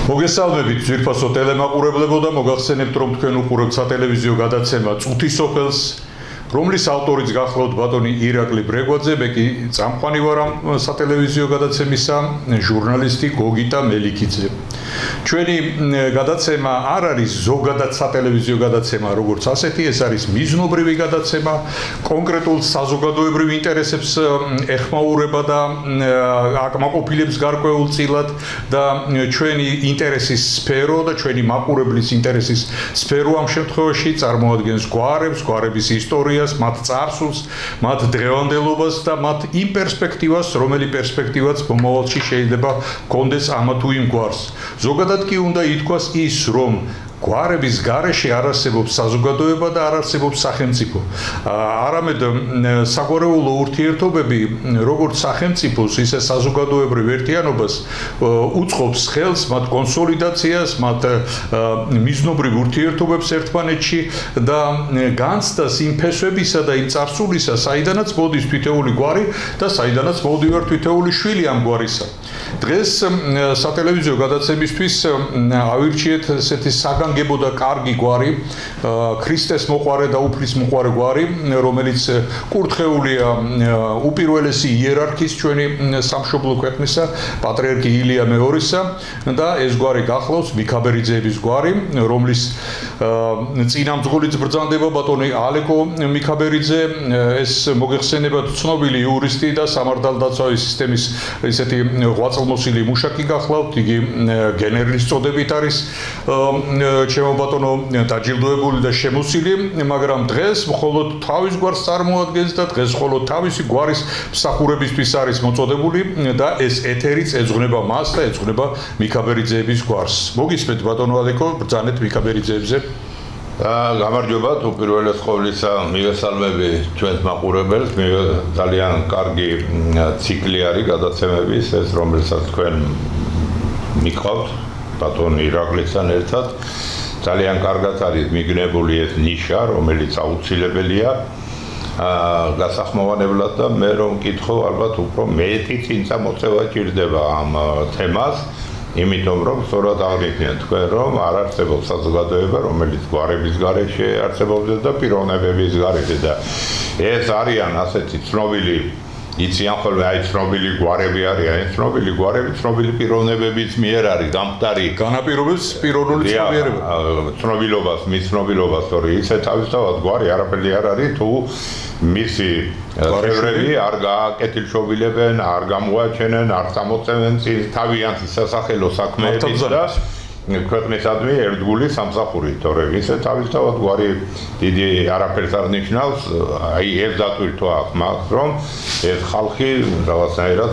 მოგესალმებით ძვირფასო ტელემაყურებლებო და მოგახსენებთ რომ თქვენ უყურებთ სატელევიზიო გადაცემა წუთის სოფელს რომლის ავტორიც გახლავთ ბატონი ირაკლი ბრეგვაძე მე კი წამყვანი ვარ ამ სატელევიზიო გადაცემისა ჟურნალისტი გოგიტა მელიქიძე ჩვენი გადაცემა არ არის ზოგადად სატელევიზიო გადაცემა როგორც ასეთი ეს არის მიზნობრივი გადაცემა კონკრეტულ საზოგადოებრივ ინტერესებს ეხმაურება და აკმაყოფილებს გარკვეულწილად და ჩვენი ინტერესის სფერო და ჩვენი მაყურებლის ინტერესის სფერო ამ შემთხვევაში წარმოადგენს გვარების ისტორიას მათ წარსულს მათ დღევანდელობას და მათ იმ პერსპექტივას რომელი პერსპექტივაც მომავალში შეიძლება გქონდეს ამა თუ იმ გვარს ზოგადად კი უნდა ითქვას ის რომ გვარების გარეშე არ არსებობს საზოგადოება და არ არსებობს სახელმწიფო. არამედ საგვარეულო ურთიერთობები, როგორც სახელმწიფოს, ისე საზოგადოებრივ ერთიანობას უწყობს ხელს მათ კონსოლიდაციას, მათ მიზნობრივ ურთიერთობებს ერთმანეთში და განცდას იმ ფესვებისა და იმ წარსულისა, საიდანაც მოდის თითოეული გვარი და საიდანაც მოვდივარ თითოეული შვილი ამ გვარისა. დღეს სატელევიზიო გადაცემისთვის ავირჩიეთ ესეთი საგანგებო და კარგი გვარი, ქრისტეს მოყვარე და უფლის მოყვარე გვარი, რომელიც კურთხეულია უპირველესი იერარქის ჩვენი სამშობლო ქვეყნისა, პატრიარქი ილია მეორისა და ეს გვარი გახლავს მიქაბერიძეების გვარი, რომლის წინამძღოლიც ბრძანდება ბატონი ალეკო მიქაბერიძე, ეს მოგეხსენებათ ცნობილი იურისტი და სამართალდაცვავის სისტემის ესეთი ღვაწლმოსილი მუშაკი გახლავთ, იგი გენერლის წოდებით არის ჩემო ბატონო დაჯილდოებული და შემოსილი, მაგრამ დღეს მხოლოდ თავის გვარს წარმოადგენს და დღეს მხოლოდ თავისი გვარის მსახურებისთვის არის მოწოდებული და ეს ეთერიც ეძღვნება მას და ეძღვნება მიქაბერიძეების გვარს. მოგისმენთ ბატონო ალეკო, ბრძანეთ მიქაბერიძეებზე. გამარჯობათ, უპირველეს ყოვლისა მივესალმები ჩვენს მაყურებელს, ძალიან კარგი ციკლი არის გადაცემების, ეს რომელსაც თქვენ მიყავთ ბატონ ირაკლისთან ერთად. ძალიან კარგად არის მიგნებული ეს ნიშა, რომელიც აუცილებელია გასახმოვანებლად და მე რომ მკითხო, ალბათ უფრო მეტი წინწამოწევა ჭირდება ამ თემას. იმიტომ რომ სწორად აღნიშნეთ თქვენ რომ არ არსებობს საზოგადოება რომელიც გვარების გარეშე არსებობს და პიროვნებების გარეშე და ეს არიან ასეთი ცნობილი იციან ხოლმე აი ცნობილი გვარები არიან ეს ცნობილი გვარები ცნობილი პიროვნებების მიერ არის გამხდარი განაპირობებს პიროვნული ცნობიერება ცნობილობას მის ცნობილობას თორე ისე თავისთავად გვარი არაფერი არ არის თუ მისი წევრები არ გააკეთილშობილებენ, არ გამოაჩენენ, არ წამოწევენ თავიანთი სასახელო საქმეების და ქვეყნისადმი ერთგული სამსახური, თორე ისე თავისთავად გვარი დიდი არაფერს არ ნიშნავს, აი ეს დატვირთვა აქვს მას, რომ ეს ხალხი რაღაცნაირად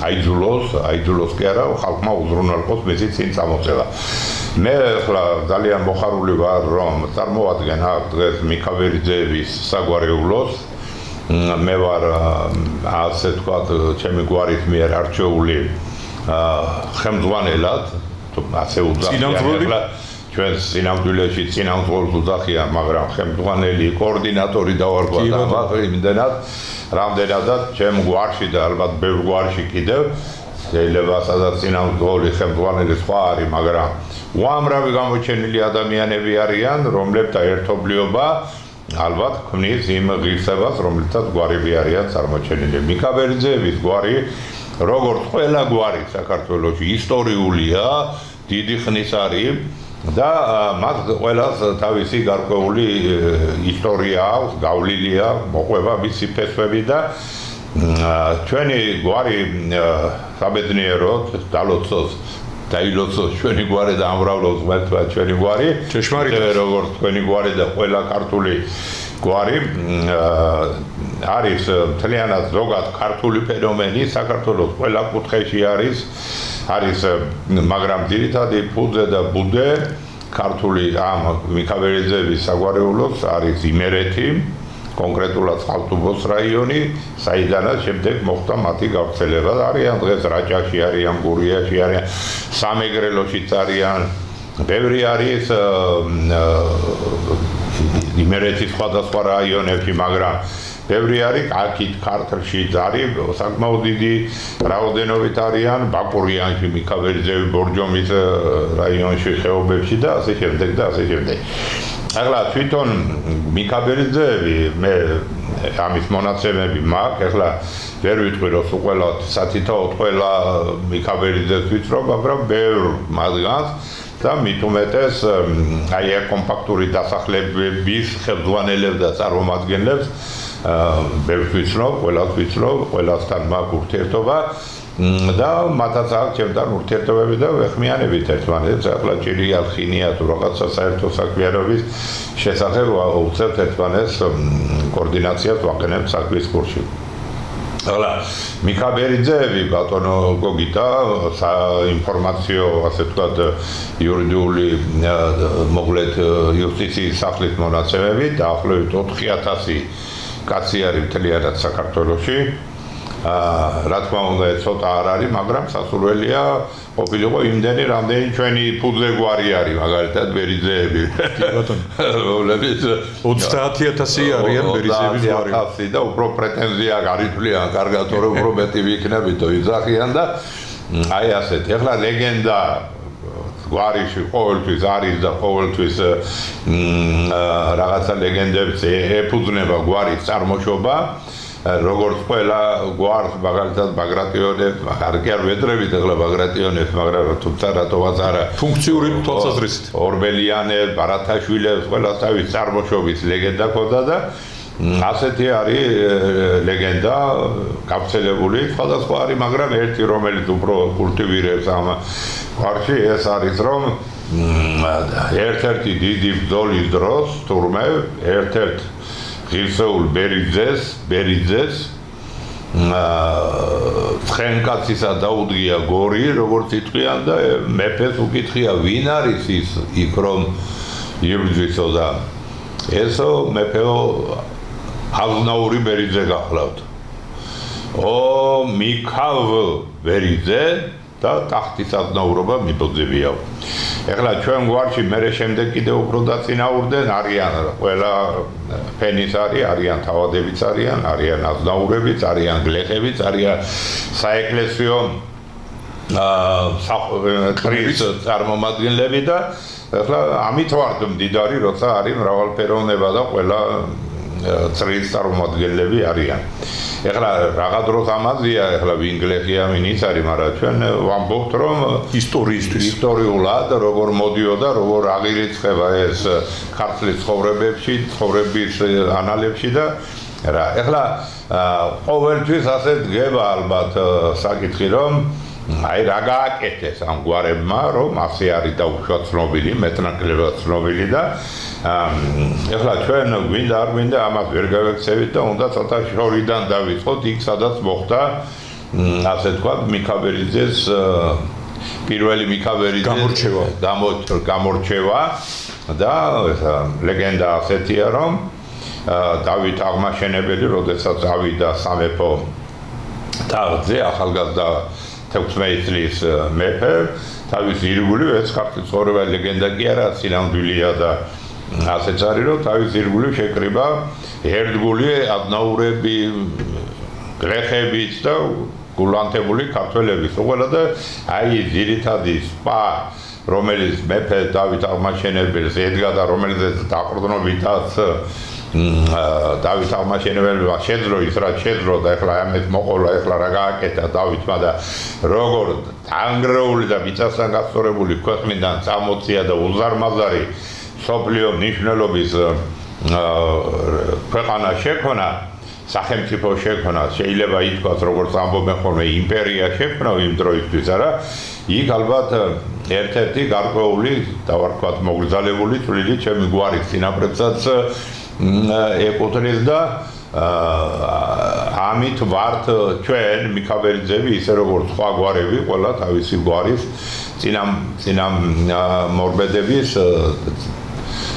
აიძულოს კი არა, ხალხმა უზრუნველყოს მისი წინ წამოწევა. მე ახლა ძალიან მოხარული ვარ, რომ წარმოვადგენ აქ დღეს მიქაბერიძეების საგვარეულოს. მე ვარ ასე ვთქვათ, ჩემი გვარის მიერ არჩეული ხელმძღვანელად, ასე უძახიან. ჩვენს სინამდვილეში წინამძღოლს უძახიან, მაგრამ ხელმძღვანელი, კოორდინატორი დავარქვა იმდენად, რამდენადაც ჩემ გვარში და ალბათ ბევრ გვარში კიდევ შეიძლება სადაც წინამძღოლი ხელმძღვანელი სხვა არის, მაგრამ უამრავი გამოჩენილი ადამიანები არიან, რომლებთა ერთობლიობა ალბათ ქმნის იმ ღირსებას, რომელთაც გვარები არიან წარმოჩენილი. მიქაბერიძეების გვარი, როგორც ყველა გვარი საქართველოში ისტორიულია, დიდი ხნის არის და მას ყველას თავისი გარკვეული ისტორია აქვს, გავლილი აქვს, მოყვება მისი ფესვები და ჩვენი გვარი საბედნიეროდ დაილოცოს ჩვენი გვარი და ამრავლოს ღმერთმა ჩვენი გვარი ჭეშმარიტად როგორც თქვენი გვარი და ყველა ქართული გვარი არის მთლიანად ზოგად ქართული ფენომენი საქართველოს ყველა კუთხეში არის მაგრამ ძირითადი ფუძე და ბუდე ქართული ამ მიქაბერიძეების საგვარეულოს არის იმერეთი კონკრეტულად ხალთუბოს რაიონი, საიდანაც შემდეგ მოხდა მათი გავრცელება. არიან დღეს რაჭაში, არიან გურიაში, არიან სამეგრელოშიც არიან. ბევრი არის იმერეთის სხვადასხვა რაიონებში, მაგრამ ბევრი არის აქეთ ქართლშიც არის საკმაოდ დიდი რაოდენობით არიან ბაკურიანში, მიქაბერიძეები, ბორჯომის რაიონში, ხეობებში და ასე შემდეგ და ასე შემდეგ. ახლა თვითონ მიქაბერიძეები მე ამის მონაცემები მაქვს, ახლა ვერ ვიტყვი რომ ყველა სათითაოდ ყველა მიქაბერიძეს ვიცნობ, მაგრამ ბევრ მათგანს და მით უმეტეს აი კომპაქტური დასახლებების ხელმძღვანელებს და წარმომადგენლებს ბევრს ვიცნობ, ყველას ვიცნობ, ყველასთან მაქვს ურთიერთობა და მათაც აქვს ჩემთან ურთიერთობები და ვეხმიანებით ერთმანეთს. ახლა ჭირია ხინია თუ რაღაცა საერთო საქმიანობის შესახებ უწევთ ერთმანეთს კოორდინაციას ვაყენებთ საქმის კურსში. ახლა მიქაბერიძეები ბატონო გოგიტა საინფორმაციო ასე ვთქვათ იურიდიული მოკლედ იუსტიციის სახლის მონაცემებით დაახლოებით 4000 კაცი არის მთლიანად საქართველოში. რა თქმა უნდა ცოტა არ არის, მაგრამ სასურველია ყოფილიყო იმდენი, რამდენი ჩვენი ფუძე გვარი არის, მაგალითად ბერიძეები. კი ბატონო. რომლებიც 30000 არიან ბერიძეების გვარი. 30000 და უფრო პრეტენზია გარითვლიან, კარგად რომ უფრო მეტი ვიქნებითო იძახიან და აი ასეთი. ახლა ლეგენდა გვარიში ყოველთვის არის და ყოველთვის რაღაცა ლეგენდებს ეფუძნება გვარის წარმოშობა. როგორც ყველა გვარს მაგალითად ბაგრატიონებს, არ ვეძრებით ახლა ბაგრატიონებს, მაგრამ თუმცა რატომაც არა ფუნქციური თვალსაზრისით. ორბელიანებს, ბარათაშვილებს, ყველა თავის წარმოშობის ლეგენდა ქონდა და ასეთი არის ლეგენდა გავრცელებული, სხვადასხვა არის, მაგრამ ერთი რომელიც უფრო კულტივირებს ამ გვარში ეს არის რომ ერთ-ერთი დიდი ბრძოლის დროს თურმე ერთ-ერთ ღირსეულ ბერიძეს ცხენკაცისა დაუდგია გორი, როგორც იტყვიან და მეფეს უკითხია, ვინ არის ის იქ რომ იბრძვისო და ესო მეფეო აზნაური ბერიძე გახლავთ. მიქავ ბერიძე და ტახტის აზნაურობა მიბოძებიაო. ეხლა ჩვენ გვარში მერე შემდეგ კიდევ უფრო დაწინაურდნენ, არიან ყველა ფენის არიან თავადებიც არიან აზნაურებიც, არიან გლეხებიც, არიან საეკლესიო ხრის წარმომადგენლები და ეხლა ამით ვართ მდიდარი, როცა არის მრავალფეროვნება და ყველა წრის წარმომადგენლები არიან. ეხლა რაღა დროს ამაზია, ეხლა ვინ გლეხია, ვინ ის არის, მაგრამ ჩვენ ვამბობთ რომ ისტორიულად როგორ მოდიოდა, როგორ აღირიცხება ეს ქართლის ცხოვრებებში, ცხოვრების ანალებში და რა. ეხლა ყოველთვის ასე დგება ალბათ საკითხი რომ აი რა გააკეთეს ამ გვარებმა, რომ ასე არის დაუშვა ცნობილი, მეტნაკლებად ცნობილი და ეხლა ჩვენ გვინდა არ გვინდა ამას ვერ გავექცევით და უნდა ცოტა შორიდან დავიწყოთ იქ სადაც მოხდა ასე თქვა მიქაბერიძეს პირველი მიქაბერიძეს გამორჩევა და ლეგენდა ასეთია რომ დავით აღმაშენებელი როდესაც ავიდა სამეფო თაღზე ახალგაზრდა 16 წლის მეფე თავის ირგვლივ ეს ქართლის ცხოვრება ლეგენდა კი არა სინამდვილეა და ასეც არის რომ თავის ირგვლივ შეკრიბა ერთგული აზნაურები გლეხებიც და გულანთებული ქართველების ყველა და აი ძირითადი სპა რომელიც მეფე დავით აღმაშენებელს ედგა და რომელიც დაყრდნობითაც დავით აღმაშენებელმა შეძლო ის რაც შეძლო და ეხლა ამეთ მოყოლა ეხლა რა გააკეთა დავითმა და როგორ დაანგრეული და მიწასთან გასწორებული ქვეყნიდან წამოწია და უზარმაზარი სოფლიო მნიშვნელობის ქვეყანა შექმნა სახელმწიფო შექმნა შეიძლება ითქვას როგორც ამბობენ ხოლმე იმპერია შექმნა იმ დროისთვის არა იქ ალბათ ერთ-ერთი გარკვეული დავარქვათ მოგრძალებული წვლილი ჩემი გვარის წინაპრებსაც ეკუთვნის და ამით ვართ ჩვენ მიქაბერიძეები ისე როგორც სხვა გვარები ყველა თავისი გვარის წინამორბედების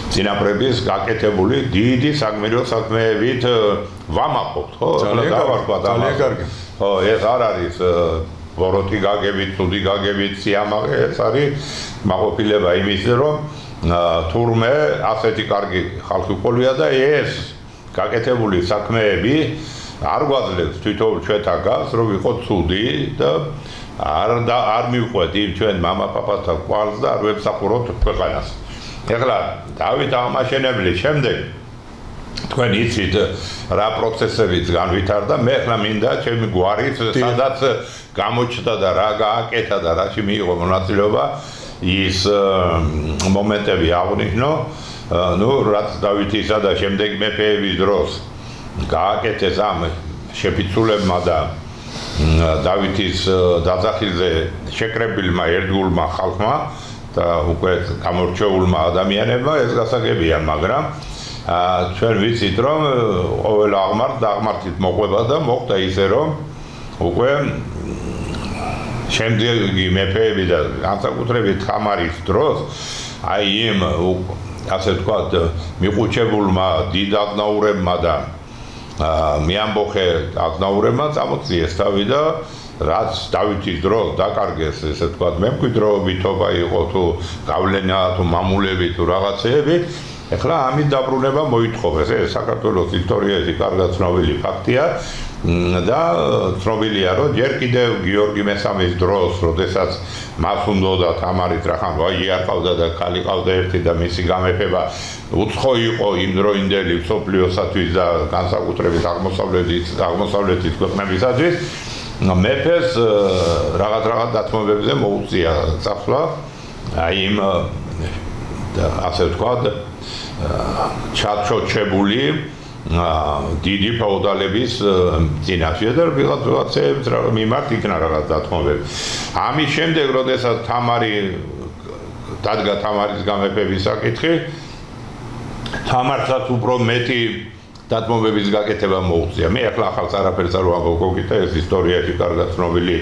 წინაპრების გაკეთებული დიდი საგმირო საქმეებით ვამაყობთ ხო ძალიან კარგი ხო ეს არ არის ბოროტი გაგებით, ცუდი გაგებით, სიამაყე ეს არის მაყოფილება იმის რომ თურმე ასეთი კარგი ხალხი ყოლია და ეს გაკეთებული საქმეები არ გვაძლევს თვითონ ჩვენთა გას რომ ვიყოთ ცუდი და არ მივყვეთ იმ ჩვენ მამა-პაპათა კვალს და არ ვემსახუროთ ქვეყანას. ეხლა დავით აღმაშენებლის შემდეგ თქვენ იცით რა პროცესებიც განვითარდა, მე ახლა მინდა ჩემი გვარის სადაც გამოჩნდა და რა გააკეთა და რაში მიიღო მონაწილეობა ის მომენტები აღნიშნო, რაც დავითისა და შემდეგი მეფეების დროს გააკეთეს ამ შეფიცულებმა და დავითის დაძახილზე შეკრებილმა ერთგულმა ხალხმა და უკვე გამორჩეულმა ადამიანებმა ეს გასაგებია, მაგრამ ჩვენ ვიცით რომ ყოველ აღმართით მოყვება და მოხდა ისე რომ უკვე შემდეგი მეფეები და განსაკუთრებით თამარის დროს აი იმ ასე ვთქვათ მიყუჩებულმა დიდ აზნაურებმა და მეამბოხე აზნაურებმა წამოწიეს თავი და რაც დავითის დროს დაკარგეს ესე ვთქვათ მემკვიდრეობითობა იყო თუ გავლენა თუ მამულები თუ რაღაცეები ეხლა ამის დაბრუნება მოითხოვეს ეს საქართველოს ისტორიაში კარგად ცნობილი ფაქტია და ცნობილია რომ ჯერ კიდევ გიორგი მესამის დროს როდესაც მას უნდოდა თამარით რახან ვაჟი არ ყავდა და ქალი ყავდა ერთი და მისი გამეფება უცხო იყო იმ დროინდელი მსოფლიოსათვის და განსაკუთრებით აღმოსავლეთის ქვეყნებისათვის მეფეს რაღაც დათმობებზე მოუწია წასვლა აი იმ ასე ვთქვათ ჩაჩოჩებული დიდი ფეოდალების წინაშე და ვიღაცებს მიმართ იქნა რაღაც დათმობები. ამის შემდეგ, როდესაც თამარი დადგა თამარის გამეფების საკითხი, თამარსაც უფრო მეტი დათმობების გაკეთება მოუწია. მე ახლა ახალს არაფერს არ ვამბობ, გოგიტა ეს ისტორიაში კარგად ცნობილი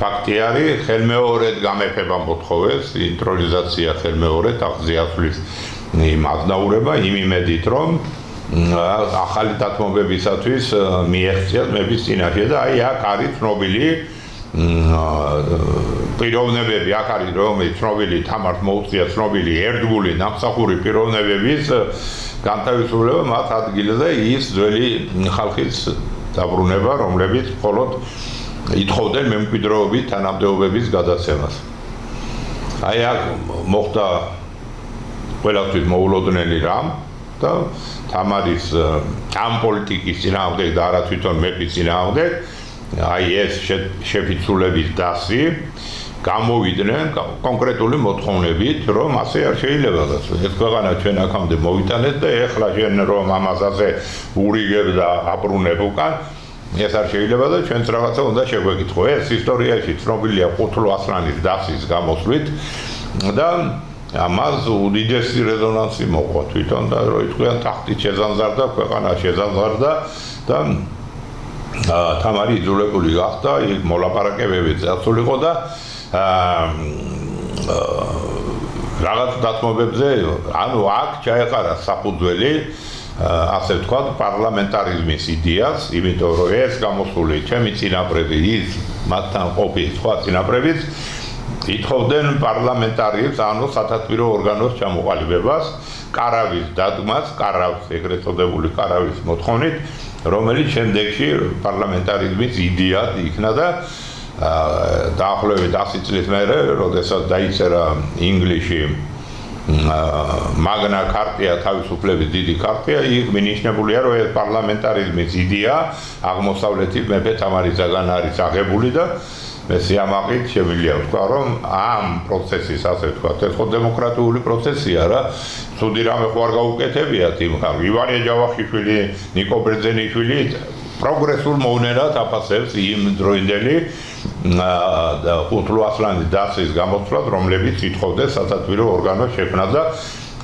ფაქტი არის. ხელმეორედ გამეფება მოთხოვეს, ინტრონიზაცია ხელმეორედ აღზიარსვლის იმ აზნაურება იმ იმედით რომ ახალი დათმობებისათვის მიეღწიათ მეფის წინაშე და აი აქ არის ცნობილი პიროვნებები, აქ არის რომელიც ცნობილი თამარს მოუწია ცნობილი ერთგული ნამსახური პიროვნებების განთავისუფლება მათ ადგილზე ის ძველი ხალხის დაბრუნება, რომლებიც მხოლოდ ითხოვდნენ მემკვიდრეობით თანამდებობების გადაცემას. აი აქ მოხდა ყველასთვის მოულოდნელი რამ და თამარის ამ პოლიტიკის წინააღმდეგ და არა თვითონ მეფის წინააღმდეგ აი ეს შეფიცულების დასი გამოვიდნენ კონკრეტული მოთხოვნებით რომ ასე არ შეიძლება და ეს ქვეყანა ჩვენ აქამდე მოვიტანეთ და ეხლა ჩვენ რომ ამაზე ურიგებ და აბრუნებ უკან ეს არ შეიძლება და ჩვენც რაღაცა უნდა შეგვეკითხო ეს ისტორიაში ცნობილია ყუთლო ასლანის დასის გამოსვლით და ამას უდიდესი რეზონანსი მოყვა თვითონ და რო იტყვიან ტახტით შეზანზარდა ქვეყანა შეზანზარდა და თამარი იძულებული გახდა იქ მოლაპარაკებებით დასულიყო და რაღაც დათმობებზე ანუ აქ ჩაეყარა საფუძველი ასე ვთქვათ პარლამენტარიზმის იდეას იმიტომ რომ ეს გამოსული ჩემი წინაპრები ის მათთან ყოფილი სხვა წინაპრებიც ითხოვდნენ პარლამენტარიზმს, ანუ სათათბირო ორგანოს ჩამოყალიბებას, კარავის დადგმას, კარავს ეგრეთ წოდებული კარავის მოთხოვნით, რომელიც შემდეგში პარლამენტარიზმის იდეად იქნა და დაახლოებით 100 წლის მერე, როდესაც დაიწერა ინგლისში მაგნა ქარტია, თავისუფლების დიდი ქარტია, იქ მინიშნებულია, რომ ეს პარლამენტარიზმის იდეა აღმოსავლეთის მეფე თამარისაგან არის აღებული და მე სიამაყით შემიძლია ვთქვა, რომ ამ პროცესის ასე ვთქვათ, ეს ხო დემოკრატიული პროცესია რა. ცუდი რამე ხო არ გაუკეთებიათ იმ ივანე ჯავახიშვილი, ნიკო ბერძენიშვილი პროგრესულ მოვლენად აფასებს იმ დროინდელი ყუთლო ასლანის დასის გამოსვლას, რომლებიც ითხოვდნენ სათათბირო ორგანოს შექმნას და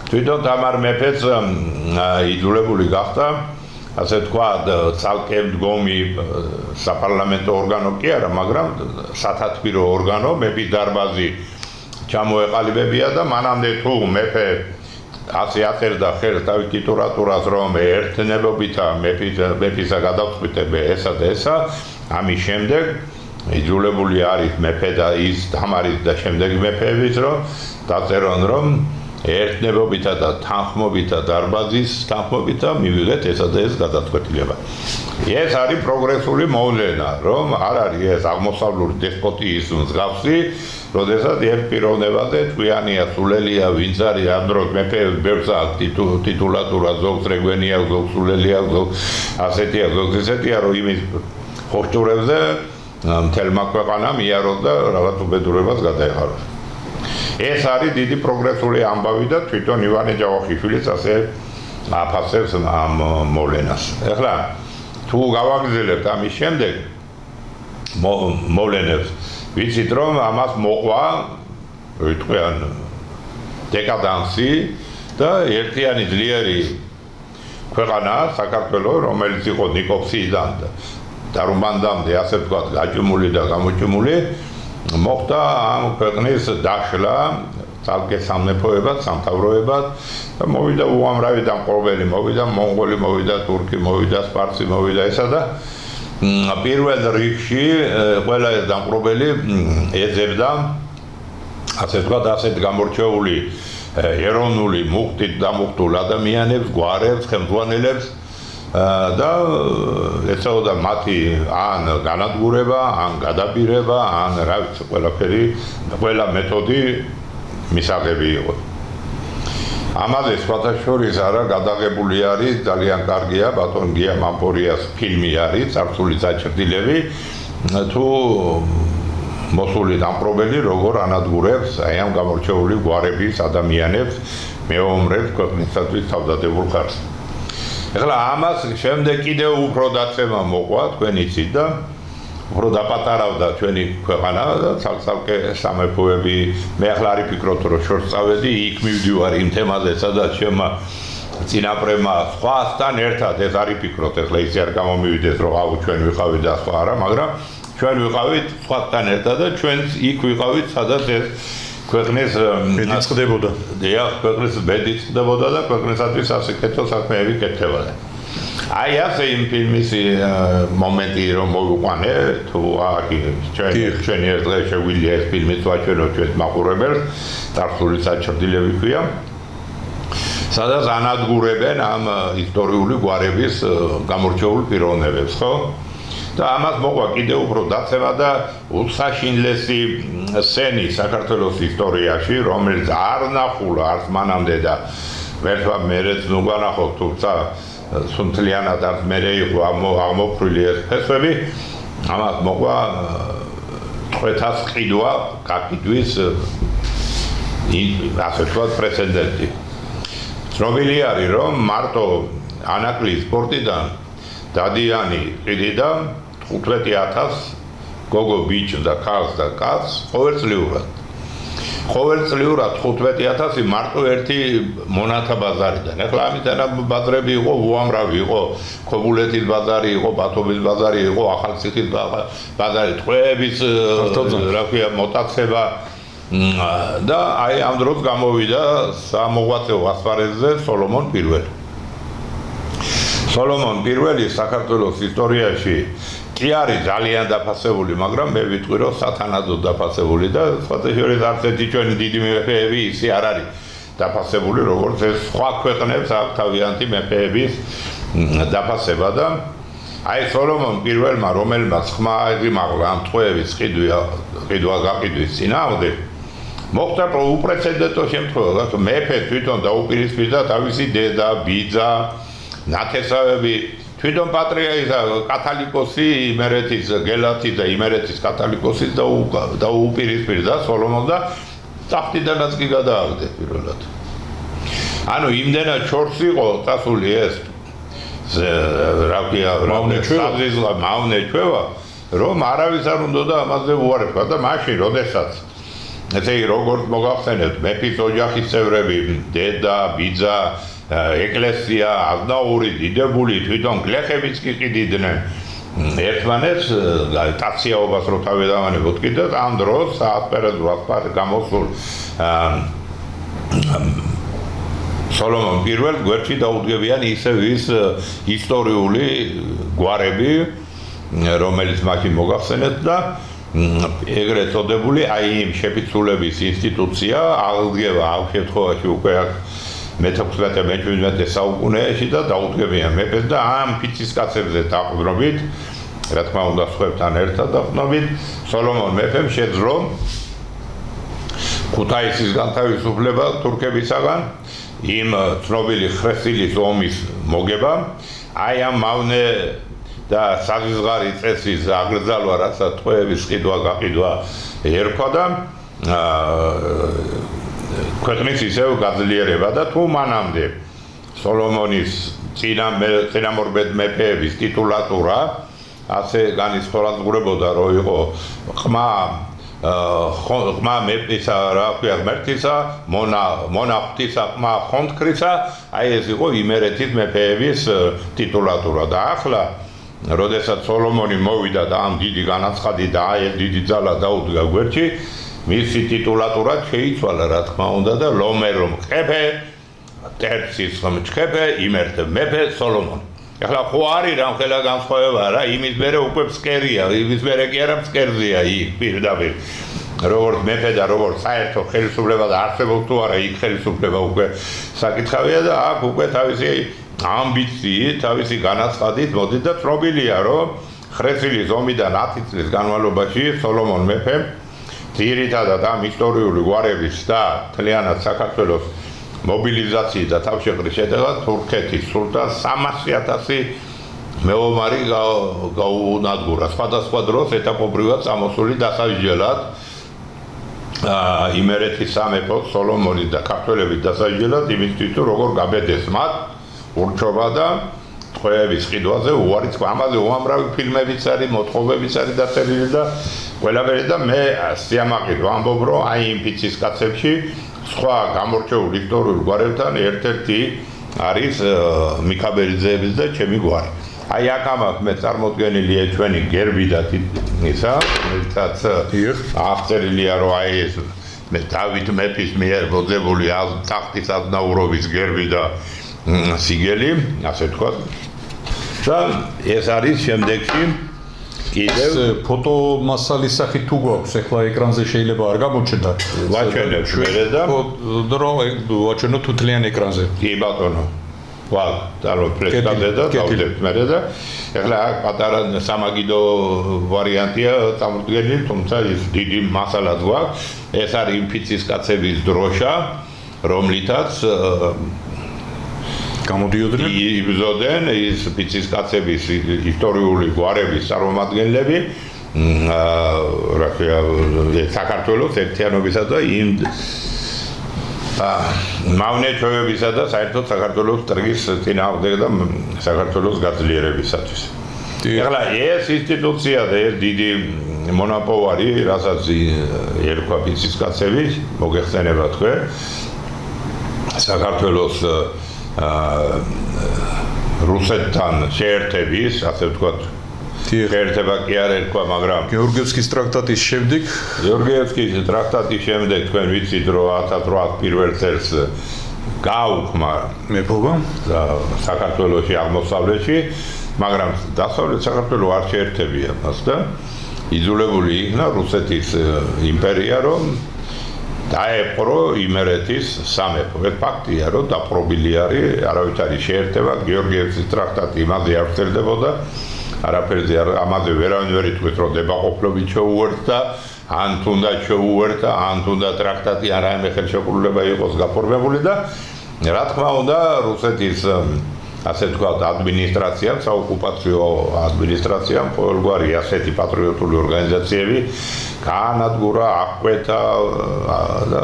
თვითონ თამარ მეფეც იძულებული გახდა ასე ვთქვათ, ცალკე მდგომი საპარლამენტო ორგანო კი არა, მაგრამ სათათბირო ორგანო მეფის დარბაზი ჩამოეყალიბებია და მანამდე თუ მეფე ასე აწერდა ხელს თავის ტიტულატურას, რომ ერთნებობითა მეფისა გადავწყვიტებე ესა და ესა, ამის შემდეგ იძულებული არის მეფე და ის თამარის და შემდეგი მეფეების რომ დაწერონ, რომ ერთნებობითა და თანხმობითა დარბაზის თანხმობითა მივიღეთ ესა და ეს გადაწყვეტილება. ეს არის პროგრესული მოვლენა, რომ არ არის ეს აღმოსავლური დესპოტიის მსგავსი, როდესაც ერთ პიროვნებაზე twიანია, სულელია, ვინც არის ამ დროს მეფეებს ბევრს აქვს ტიტულატურა, ზოგს რეგვენი აქვს, ზოგს სულელი აქვს, ზოგს ასეთია, ზოგს ესეთია, რომ იმის ხოჭურებზე მთელმა ქვეყანამ მიაროს და რაღაც უბედურებას გადაეხაროს. ეს არის დიდი პროგრესული ამბავი და თვითონ ივანე ჯავახიშვილიც ასე აფასებს ამ მოვლენას. ეხლა თუ გავაგრძელებთ ამის შემდეგ მოვლენებს, ვიცით რომ ამას მოყვა ვიტყვიან დეკადანსი და ერთიანი ძლიერი ქვეყანა საქართველო, რომელიც იყო ნიკოფსიიდან დარუმბანდამდე ასე ვთქვათ გაჭიმული და გამოჭიმული, მოხდა ამ ქვეყნის დაშლა ცალკე სამეფოებად, სამთავროებად და მოვიდა უამრავი დამპყრობელი, მოვიდა მონღოლი, მოვიდა თურქი, მოვიდა სპარსი, მოვიდა ესა და პირველ რიგში ყველა ეს დამპყრობელი ეძებდა ასე ვთქვათ ასეთ გამორჩეული ეროვნული მუხტით დამუხტულ ადამიანებს, გვარებს, ხელმძღვანელებს და ეწეოდა მათი ან განადგურება, ან გადაბირება, ან რა ვიცი, ყველაფერი, ყველა მეთოდი მისაღები იყო. ამაზე სხვათა შორის არა გადაღებული არის, ძალიან კარგია, ბატონ გია მამპორიას ფილმი არის, წარსული საჭრდილები, თუ მოსული დამპყრობელი როგორ ანადგურებს აი ამ გამორჩეული გვარების ადამიანებს, მეომრებს ქვეყნისათვის თავდადებულ ხარჯს. ეხლა ამას შემდეგ კიდევ უფრო დაცემა მოყვა, თქვენ იცით და უფრო დაპატარავდა ჩვენი ქვეყანა და ცალკე სამეფოები. მე ახლა არ ვფიქრობ, რომ შორს წავედი, იქ მივდივარ იმ თემაზე, სადაც შემა წინაპრებმა სხვასთან ერთად ეს არ ვფიქრობ, ეხლა ისე არ გამომივიდეს, რომ აუ ჩვენ ვიყავით და სხვა არა, მაგრამ ჩვენ ვიყავით სხვასთან ერთად და ჩვენც იქ ვიყავით, სადაც ეს ქვეყნის ბედი წყდებოდა. დიახ, ქვეყნის ბედი წყდებოდა და ქვეყნისათვის ასაკეთო საქმეები კეთდებოდა. აი ასე იმ ფილმის მომენტი რომ მოვიყვანე, თუ აქ ჩვენი ერთ დღეს შეგვიძლია ეს ფილმი ვაჩვენოთ ჩვენს მაყურებელს, წარსული საჭრდილები ქვია, სადაც ანადგურებენ ამ ისტორიული გვარების გამორჩეულ პიროვნებებს, ხო? და ამას მოყვა კიდევ უფრო დაცემა და უსაშინლესი სცენი საქართველოს ისტორიაში, რომელიც არ ნახულა არც მანამდე და ვერცვა მერეც ნუგანახოთ, თუმცა სუნთლიანად არც მერე იყო აღმოფრილი ეს ფესვები, ამას მოყვა წვეთას ყიდვა, გაკიდვის ასე ვთქვათ პრეცედენტი. ცნობილი არის, რომ მარტო ანაკლის სპორტიდან დადიანი ყიდიდან 15,000 გოგო ბიჭს და ქალს და კაცს ყოველწლიურად 15,000 მარტო ერთი მონათა ბაზარიდან. ეხლა ამიტანა ბაზრები იყო უამრავი, იყო ქობულეთის ბაზარი, იყო ბათუმის ბაზარი, იყო ახალციხის ბაზარი, ტყვეების რა ქვია მოტაცება და აი ამ დროს გამოვიდა სამოღვაწეო ასპარეზზე სოლომონ პირველი. სოლომონ პირველი საქართველოს ისტორიაში კი არის ძალიან დაფასებული, მაგრამ მე ვიტყვი, რომ სათანადოდ დაფასებული და სხვათა შორის არც ერთი ჩვენი დიდი მეფეები ისე არ არის დაფასებული, როგორც ეს სხვა ქვეყნებს აქვს თავიანთი მეფეების დაფასება და აი სოლომონ პირველმა, რომელმაც ხმა აღიმაღლა ამ ტყვეების ყიდვა-გაყიდვის წინააღმდეგ, მოხდა უპრეცედენტო შემთხვევა, რომ მეფე თვითონ დაუპირისპირდა თავისი დედა, ბიძა, ნათესავები, თვითონ პატრიარქი კათოლიკოსი იმერეთის გელათი და იმერეთის კათოლიკოსი დაუპირისპირდა სოლომონს და ტახტიდანაც კი გადააგდეს პირველად. ანუ იმდენად შორს იყო წასული ეს რა ქვია მავნეჩვევა, რომ არავის არ უნდა ამაზე უარებდა და მაშინ, როდესაც ესე იგი როგორც მოგახსენებთ, მეფის ოჯახის წევრები, დედა, ბიძა, ეკლესია, აზნაური, დიდებული, თვითონ გლეხებიც კი ყიდიდნენ ერთმანეთს, ტაციაობას რო თავედავანებოთ კიდე ამ დროს საასპარეზო გამოსულ სოლომონ პირველს გვერდში დაუდგებიან ისევ ის ისტორიული გვარები, რომელიც მაშინ მოგახსენეთ და ეგრეთ წოდებული აი იმ შეფიცულების ინსტიტუცია აღდგება ამ შემთხვევაში უკვე აქ მე-16-მე-17 საუკუნეში და დაუდგებიან მეფეს და ამ ფიცის კაცებზე დაყრდნობით, რა თქმა უნდა, სხვებთან ერთად დაყრდნობით, სოლომონ მეფემ შეძლო ქუთაისის განთავისუფლება თურქებისაგან, იმ ცნობილი ხრესილის ომის მოგება, აი ამ მავნე და საზღვარი წესის აგრძალვა, რასაც ტყვეების ყიდვა-გაყიდვა ერქვა და ქვეყნის ისევ გაძლიერება და თუ მანამდე სოლომონის წინამორბედ მეფეების ტიტულატურა ასე განისხვავებოდა, რომ იყო ყმა მეფისა, რა ქვია, ღმერთისა, მონახტისა, ყმა ხონთქრისა, აი ეს იყო იმერეთის მეფეების ტიტულატურა და ახლა როდესაც სოლომონი მოვიდა და ამ დიდი განაცხადი და აი ეს დიდი ძალა დაუდგა გვერდში, მისი ტიტულატურა შეიცვალა, რა თქმა უნდა და ლომერო მყეფე, ტერცის მჩხეფე, იმერთ მეფე სოლომონი. ახლა ხო არის რამხელა განსხვავება რა, იმის მერე უკვე ფსკერია, იმის მერე კი არა ფსკერზეა იქ პირდაპირ. როგორც მეფე და როგორც საერთო ხელისუფლება და არსებობს თუ არა იქ ხელისუფლება უკვე საკითხავია და აქ უკვე თავისი ამბიციით, თავისი განაცხადით მოდის და ცნობილია, რომ ხრესილის ომიდან 10 წლის განმავლობაში სოლომონ მეფემ ძირითადად ამ ისტორიული გვარების და მთლიანად საქართველოს მობილიზაციის და თავშეყრის შედეგად თურქეთის სულტანს 300,000 მეომარი გაუნადგურა. სხვადასხვა დროს ეტაპობრივად წამოსული დასაჯელად იმერეთის სამეფოს სოლომონის და ქართველების დასაჯელად იმისთვის თუ როგორ გაბედეს მათ ურჩობა და ტყვეების ყიდვაზე უარი თქვა. ამაზე უამრავი ფილმებიც არის, მოთხრობებიც არის დაწერილი და ყველაფერი და მე სიამაყედ ვამბობ, რომ აი იმ ფიცის კაცებში სხვა გამორჩეულ ისტორიულ გვარებთან ერთ-ერთი არის მიქაბერიძეების და ჩემი გვარი. აი აქ ამაქვს მე წარმოდგენილია ჩვენი გერბი და ისა, რომელსაც აღწერილია, რომ აი ეს მე დავით მეფის მიერ მოძებული ტახტის აზნაურობის გერბი და სიგელი, ასე თქვა. და ეს არის შემდეგში კიდევ ფოტო მასალის სახით თუ გვაქვს, ახლა ეკრანზე შეიძლება არ გამოჩნდა. ვაჩვენებ მერე და რომ ვაჩვენოთ თუთლიან ეკრანზე. კი ბატონო. ვალ, დარო პრესკადე და დავდებთ მერე და ახლა აქ პატარა სამაგიდო ვარიანტია წარმოდგენილი, თუმცა ის დიდი მასალაც გვაქვს. ეს არის იმ ფიცის კაცების დროშა, რომლითაც გამოდიოდნენ იბრძოდნენ ის ფიცის კაცების ისტორიული გვარების წარმომადგენლები რა ქვია საქართველოს ერთიანობისა და იმ მავნე ჩვევებისა და საერთოდ საქართველოს ტრგის წინააღმდეგ და საქართველოს გაძლიერებისათვის. ახლა ეს ინსტიტუცია და ეს დიდი მონაპოვარი, რასაც ერქვა ფიცის კაცები, მოგეხსენება თქვენ საქართველოს რუსეთთან შეერთების, ასე ვთქვათ, შეერთება კი არ ერქვა, მაგრამ გეორგიევსკის ტრაქტატის შემდეგ, თქვენ ვიცით, რომ 1800 პირველ წელს გააუქმა მეფობა საქართველოში აღმოსავლეთში, მაგრამ დასავლეთ საქართველო არ შეერთებია მას და იძულებული იქნა რუსეთის იმპერია, რომ დაეპყრო იმერეთის სამეფო. ეს ფაქტია, რომ დაპყრობილი არის, არავით არის შეერთება, გეორგიევსკის ტრაქტატი იმაზე არ ვრცელდებოდა, არაფერზე ამაზე ვერავინ ვერ იტყვის, რომ დებაყოფლობით შეუერთდა, ან თუნდაც შეუერთდა, ან თუნდაც ტრაქტატი არ რაიმე ხელშეკრულება იყოს გაფორმებული და რა თქმა უნდა, რუსეთის ასე ვთქვათ, ადმინისტრაციამ, საოკუპაციო ადმინისტრაციამ ყოველგვარი ასეთი პატრიოტული ორგანიზაციები გაანადგურა, აღკვეთა და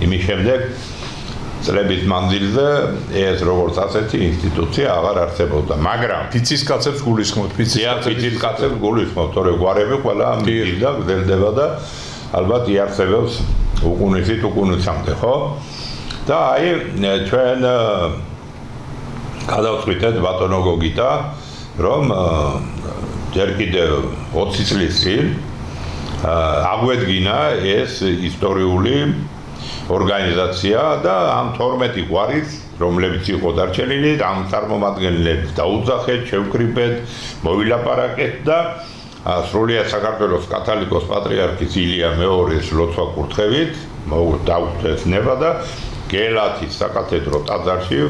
იმის შემდეგ წლების მანძილზე ეს როგორც ასეთი ინსტიტუცია აღარ არსებობდა, მაგრამ ფიცის კაცებს გულისხმობთ, ფიცის კაცებს გულისხმობთ, თორე გვარები ყველა მიდიოდა, გრძელდება და ალბათ იარსებებს უკუნისით უკუნისამდე, ხო? და აი ჩვენ გადავწყვიტეთ ბატონო გოგიტა, რომ ჯერ კიდევ 20 წლის წინ აგვედგინა ეს ისტორიული ორგანიზაცია და ამ 12 გვარის, რომლებიც იყო დარჩენილი, ამ წარმომადგენლებს დაუძახეთ, შევკრიბეთ, მოვილაპარაკეთ და სრულიად საქართველოს კათოლიკოს პატრიარქის ილია მეორის ლოცვა კურთხევით დაუწეს ნება და გელათის საკათედრო ტაძარში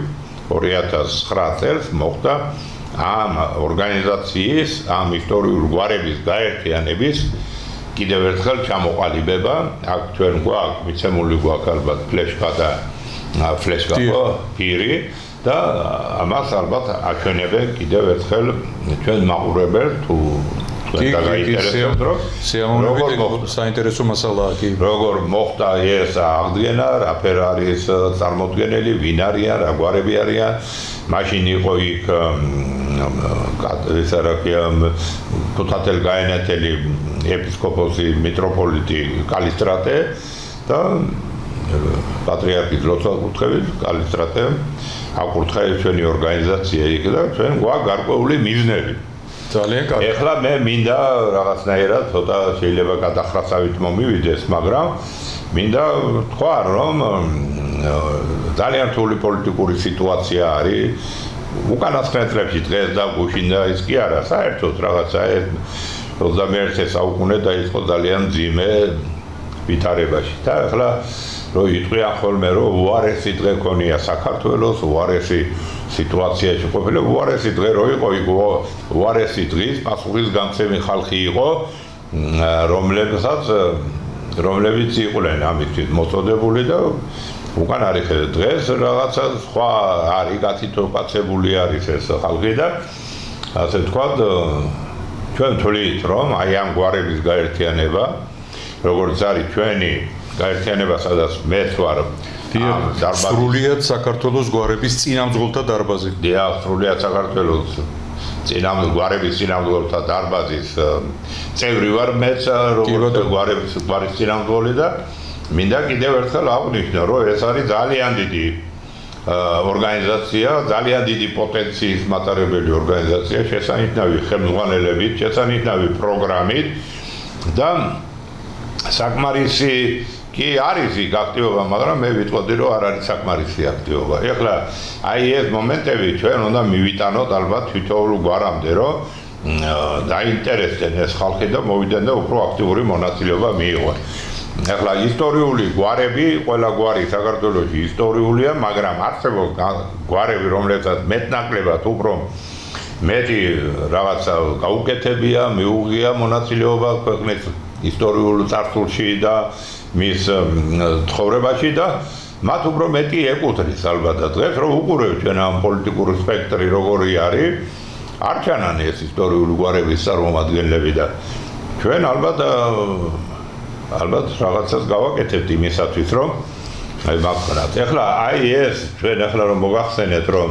2009 წელს მოხდა ამ ორგანიზაციის, ამ ისტორიული გვარების გაერთიანების კიდევ ერთხელ ჩამოყალიბება. აქ ჩვენ გვაქვს მიცემული გვაქვს ალბათ ფლეშკა და ფლეშკა პირი და ამას ალბათ აჩვენებენ კიდევ ერთხელ ჩვენ მაყურებელს თუ საინტერესო მასალაა კი. როგორ მოხდა ეს აღდგენა, რაფერ არის წარმოდგენელი, ვინ არიან, რა გვარები არიან. მაშინ იყო იქ ეს რა ქვია თუთათელ გაენათელი ეპისკოპოსი მიტროპოლიტი კალისტრატე და პატრიარქის ლოცვა კურთხევით კალისტრატე აკურთხა ჩვენი ორგანიზაცია იქ და ჩვენ გვაქვს გარკვეული მიზნები. ძალიან კარგი. ეხლა მე მინდა რაღაცნაირად ცოტა შეიძლება გადახრასავით მომივიდეს, მაგრამ მინდა თქვა რომ ძალიან რთული პოლიტიკური სიტუაცია არის. უკანასკნელ წლებში დღეს და გუშინ და ის კი არა, საერთოდ რაღაცა 21 საუკუნე დაიწყო ძალიან მძიმე ვითარებაში და ეხლა რო იტყვიან ხოლმე რომ უარესი დღე ქონია საქართველოს, უარესი სიტუაციაში ყოფილი, უარესი დღე რო იყო, იქ უარესი დღის პასუხისგამცემი ხალხი იყო, რომლებიც იყვნენ ამით მოწოდებული და უკან არის დღეს რაღაცა სხვა არის გათითოყაცებული არის ეს ხალხი და ასე ვთქვათ ჩვენ თვლით რომ აი ამ გვარების გაერთიანება როგორც არის ჩვენი გაერთიანება სადაც მეც ვარ სრულიად საქართველოს გვარების წინამძღოლთა დარბაზი. დიახ, სრულიად საქართველოს გვარების წინამძღოლთა დარბაზის წევრი ვარ მეც როგორც გვარის წინამძღოლი და მინდა კიდევ ერთხელ აღვნიშნო რომ ეს არის ძალიან დიდი ორგანიზაცია, ძალიან დიდი პოტენციის მატარებელი ორგანიზაცია, შესანიშნავი ხელმძღვანელებით, შესანიშნავი პროგრამით და საკმარისი კი არის იქ აქტივობა, მაგრამ მე ვიტყოდი რომ არ არის საკმარისი აქტივობა. ეხლა აი ეს მომენტები ჩვენ უნდა მივიტანოთ ალბათ თითოეულ გვარამდე რომ დაინტერესდნენ ეს ხალხი და მოვიდნენ და უფრო აქტიური მონაწილეობა მიიღონ. ეხლა ისტორიული გვარები, ყველა გვარი საქართველოში ისტორიულია, მაგრამ არსებობს გვარები, რომლებსაც მეტნაკლებად უფრო მეტი რაღაცა გაუკეთებია, მიუღია მონაწილეობა ქვეყნის ისტორიულ წარსულში და მის ცხოვრებაში და მათ უფრო მეტი ეკუთვნის ალბათ და დღეს რომ უყურებთ ჩვენ ამ პოლიტიკური სპექტრი როგორი არის, არ ჩანან ეს ისტორიული გვარების წარმომადგენლები და ჩვენ ალბათ რაღაცას გავაკეთებთ იმისათვის რომ აი მაგხნათ. ეხლა აი ეს ჩვენ ეხლა რომ მოგახსენეთ რომ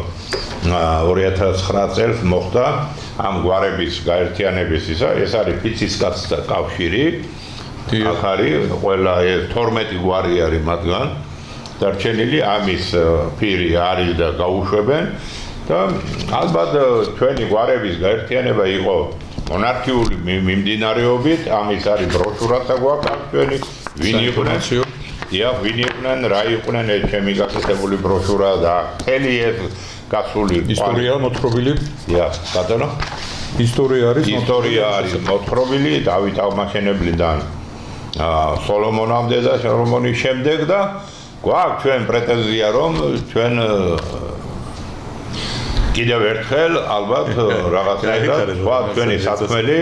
2009 წელს მოხდა ამ გვარების გაერთიანების ეს არის ფიცისკაცთა კავშირი. აქ არის ყველა 12 გვარი არის მათგან დარჩენილი ამის პირი არის და გაუშვებენ და ალბათ ჩვენი გვარების გაერთიანება იყო მონარქიული მიმდინარეობით, ამის არის ბროშურაცა გვაქვს აქ ჩვენი ვინ იყვნენ, ვინ იყვნენ, რა იყვნენ, ეს ჩემი გაკეთებული ბროშურა და მთელი ეს გასული ისტორია მოთხრობილი. ბატონო. ისტორია არის მოთხრობილი დავით აღმაშენებლიდან სოლომონამდე და სოლომონის შემდეგ და გვაქვს ჩვენ პრეტენზია რომ ჩვენ კიდევ ერთხელ ალბათ რაღაცნაირად სხვა ჩვენი საქმელი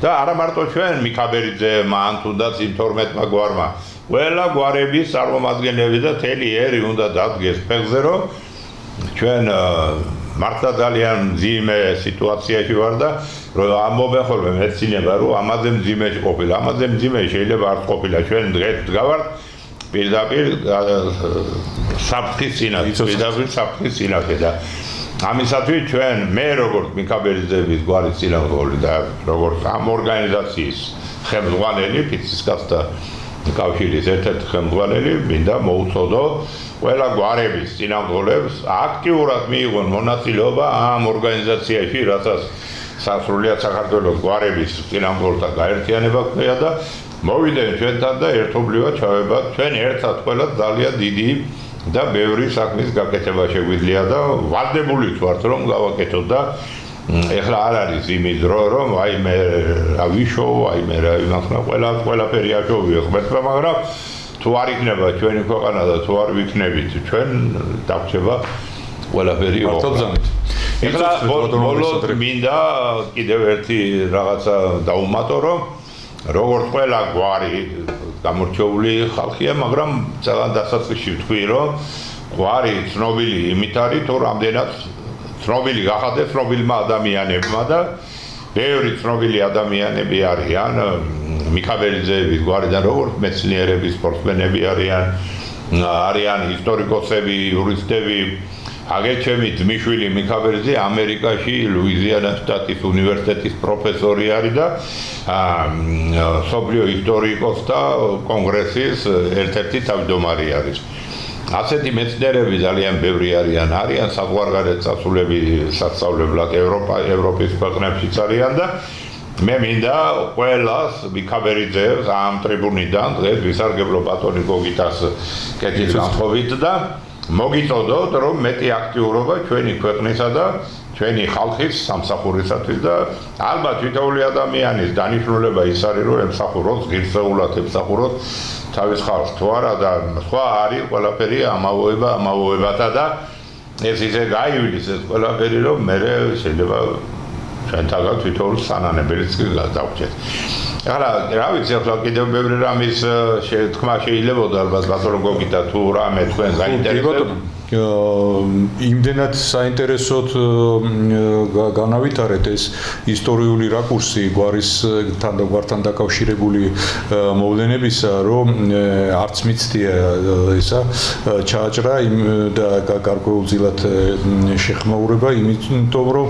და არა მარტო ჩვენ მიქაბერიძე მან თუნდაც იმ 12-მა გვარმა ყველა გვარების წარმომადგენლები და თელი ერი უნდა დადგეს ფეხზე რომ ჩვენ მართლა ძალიან მძიმე სიტუაციაში ვარ და რომ ამბობენ ხოლმე მეცნიერება რომ ამაზე მძიმეში ყოფილა, ამაზე მძიმე შეიძლება არ ყოფილა, ჩვენ დღეს ვდგავართ პირდაპირ საფრთხის წინაშე და ამისათვის ჩვენ მე როგორც მიქაბერიძეების გვარის წინამძღოლი და როგორც ამ ორგანიზაციის ხელმძღვანელი ფიცისკაცთა კავშირის ერთ-ერთი ხელმძღვანელი მინდა მოუწოდო ყველა გვარების წინამძღოლებს აქტიურად მიიღონ მონაწილეობა ამ ორგანიზაციაში, რასაც სასრულიად საქართველოს გვარების წინამძღოლთა გაერთიანება ხდება და მოვიდნენ ჩვენთან და ერთობლივად ჩავებათ ჩვენ ერთად ყველა ძალიან დიდი და ბევრი საქმის გაკეთება შეგვიძლია და ვალდებულიც ვართ რომ გავაკეთოთ და ეხლა არ არის იმის დრო, რომ აი მე რა ვიშოვ, აი მე რა იმახნა ყველაფერი აშოვიო ღმერთმა, მაგრამ თუ არ იქნება ჩვენი ქვეყანა და თუ არ ვიქნებით ჩვენ დაგჭება ყველაფერი მართალზამით. ეხლა ბოლოს მინდა კიდევ ერთი რაღაცა დაუმატო, რომ როგორც ყველა გვარი გამორჩეული ხალხია, მაგრამ ძალიან დასაწყისში ვთქვი, რომ გვარი ცნობილი იმით არის, თუ რამდენად ცნობილი გახადეს ცნობილმა ადამიანებმა და ბევრი ცნობილი ადამიანები არიან მიქაბერიძეების გვარიდან, როგორც მეცნიერები, სპორტსმენები არიან ისტორიკოსები, იურისტები. აგერ ჩემი ძმისშვილი მიქაბერიძე ამერიკაში ლუიზიანას შტატის უნივერსიტეტის პროფესორი არის და მსოფლიო ისტორიკოსთა კონგრესის ერთ-ერთი თავმჯდომარე არის. ასეთი მეცნიერები ძალიან ბევრი არიან საზღვარგარეთ წასულები სასწავლებლად ევროპის ქვეყნებშიც არიან და მე მინდა ყველას მიქაბერიძეებს ამ ტრიბუნიდან დღეს ვისარგებლო ბატონი გოგიტას კეთის განხობით და მოგიწოდოთ, რომ მეტი აქტიურობა ჩვენი ქვეყნისა და ჩვენი ხალხის სამსახურისათვის და ალბათ თითოეული ადამიანის დანიშნულება ის არის, რომ ემსახუროს ღირსეულად ემსახუროს თავის ხალხს, თუ არა და სხვა არის ყველაფერი ამავოებათა და ეს ისე გაივლის ეს ყველაფერი, რომ მე შეიძლება ჩვენთაგან თითოეულ სანანებელიც დავჭეთ. ახლა რა ვიცი, ახლა კიდევ ბევრი რამის თქმა შეიძლებოდა ალბათ ბატონო გოგიტა თუ რამე თქვენ გაინტერესებთ. იმდენად საინტერესოდ განავითარეთ ეს ისტორიული რაკურსი გვართან დაკავშირებული მოვლენებისა, რომ არც მიცდია ისა ჩააჭრა და გარკვეულწილად შეხმაურება, იმიტომ რომ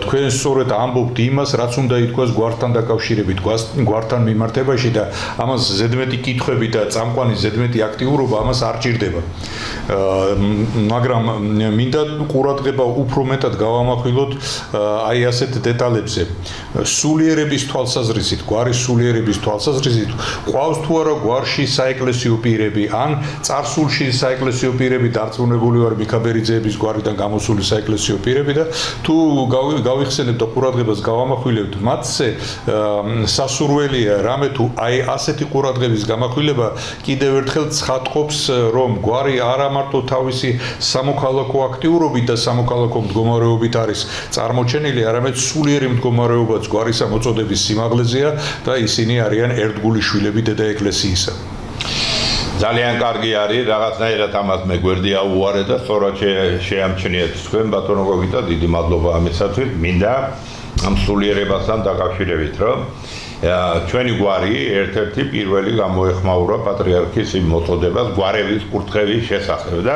თქვენ სწორედ ამბობთ იმას, რაც უნდა ითქვას გვართან დაკავშირებით, გვართან მიმართებაში და ამას ზედმეტი კითხვები და წამყვანი ზედმეტი აქტიურობა ამას არ ჭირდება. მაგრამ მინდა ყურადღება უფრო მეტად გავამახვილოთ აი ასეთ დეტალებზე. სულიერების თვალსაზრისით, გვარის სულიერების თვალსაზრისით, ყავს თუ არა გვარში საეკლესიო პირები, ან წარსულში საეკლესიო პირები დარწმუნებული ვარ მიქაბერიძეების გვარიდან გამოსული საეკლესიო პირები და თუ გავიხსენებთ და ყურადღებას გავამახვილებთ მათზე, სასურველია რამე თუ აი ასეთი ყურადღების გამახვილება კიდევ ერთხელ ცხადყოფს, რომ გვარი არა მარტო თავისი სამოქალაქო აქტიურობით და სამოქალაქო მდგომარეობით არის წარმოჩენილი, არამედ სულიერი მდგომარეობაც გვარისა მოწოდების სიმაღლეზეა და ისინი არიან ერთგული შვილები დედა ეკლესიისა. ძალიან კარგი არის, რაღაცნაირად ამას მე გვერდი აუვარე და სწორად შეამჩნიეთ თქვენ ბატონო გოგიტა, დიდი მადლობა ამისათვის. მინდა ამ სულიერებასთან დაკავშირებით, რომ ჩვენი გვარი ერთ-ერთი პირველი გამოეხმაურა პატრიარქის იმ მოწოდებას გვარების კურთხევის შესახებ და